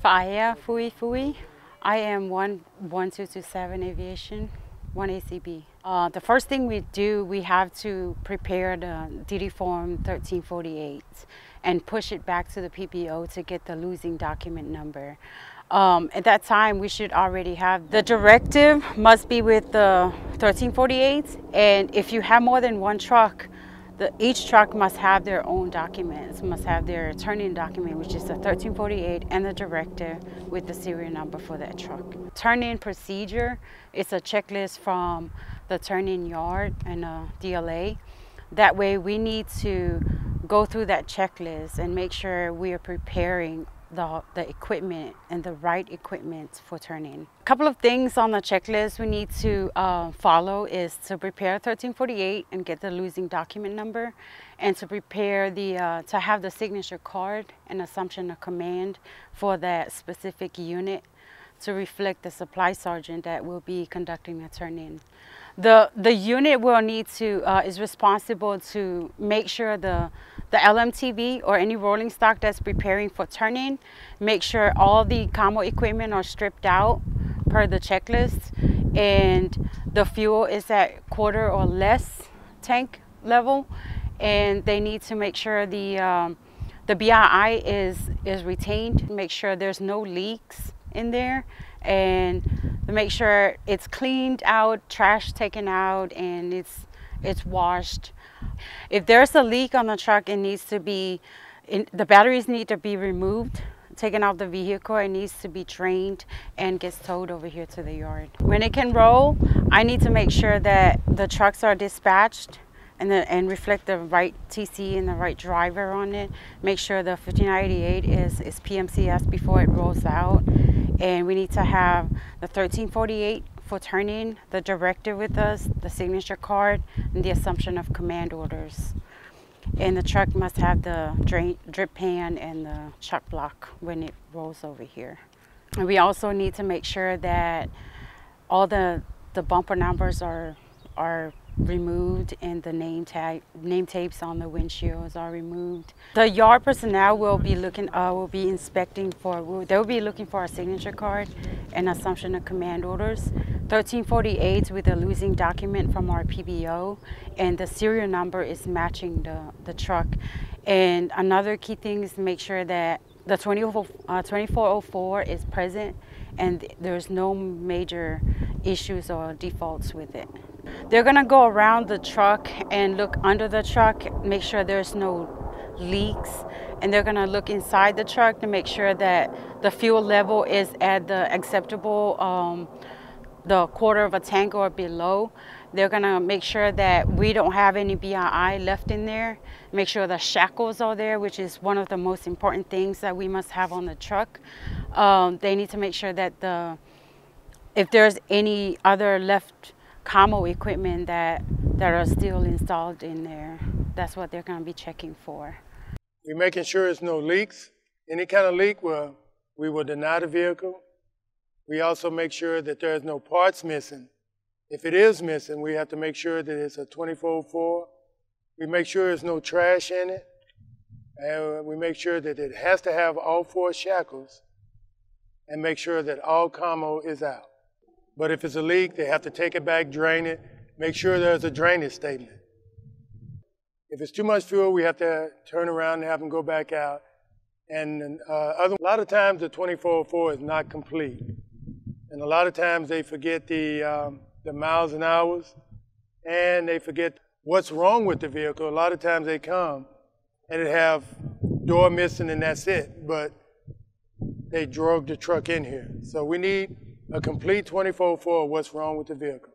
Faaya Fui Fui. I am 1227 Aviation, 1ACB. The first thing we do, we have to prepare the DD Form 1348 and push it back to the PPO to get the losing document number. At that time, we should already have the directive must be with the 1348, and if you have more than one truck, each truck must have their own documents, must have their turn-in document, which is the 1348 and the directive with the serial number for that truck. Turn-in procedure is a checklist from the turn-in yard and DLA. That way we need to go through that checklist and make sure we are preparing the equipment and the right equipment for turn-in. A couple of things on the checklist we need to follow is to prepare 1348 and get the losing document number, and to prepare to have the signature card and assumption of command for that specific unit to reflect the supply sergeant that will be conducting the turn-in. The unit will need to is responsible to make sure the LMTV or any rolling stock that's preparing for turn-in, make sure all the commo equipment are stripped out per the checklist, and the fuel is at quarter or less tank level, and they need to make sure the BII is retained, make sure there's no leaks in there, and to make sure it's cleaned out, trash taken out, and it's washed. If there's a leak on the truck, it needs to be, the batteries need to be removed, taken out the vehicle. It needs to be drained and gets towed over here to the yard. When it can roll, I need to make sure that the trucks are dispatched and reflect the right TC and the right driver on it. Make sure the 5988 is PMCS before it rolls out. And we need to have the 1348 for turn-in, the director with us, the signature card, and the assumption of command orders. And the truck must have the drip pan and the chuck block when it rolls over here. And we also need to make sure that all the bumper numbers are removed, and the name tapes on the windshields are removed. The yard personnel will be inspecting for, they'll be looking for a signature card and assumption of command orders. 1348 with a losing document from our PBO, and the serial number is matching the truck. And another key thing is to make sure that the 2404 is present and there's no major issues or defaults with it. They're gonna go around the truck and look under the truck, make sure there's no leaks, and they're gonna look inside the truck to make sure that the fuel level is at the acceptable, the quarter of a tank or below. They're gonna make sure that we don't have any BII left in there, make sure the shackles are there, which is one of the most important things that we must have on the truck. They need to make sure that if there's any other left commo equipment that are still installed in there, that's what they're going to be checking for. We're making sure there's no leaks. Any kind of leak, we will deny the vehicle. We also make sure that there's no parts missing. If it is missing, we have to make sure that it's a 2404. We make sure there's no trash in it. And we make sure that it has to have all 4 shackles, and make sure that all commo is out. But if it's a leak, they have to take it back, drain it, make sure there's a drainage statement. If it's too much fuel, we have to turn around and have them go back out. And a lot of times the 2404 is not complete. And a lot of times they forget the miles and hours, and they forget what's wrong with the vehicle. A lot of times they come and it have door missing and that's it, but they drove the truck in here. So we need a complete 2404 of what's wrong with the vehicle.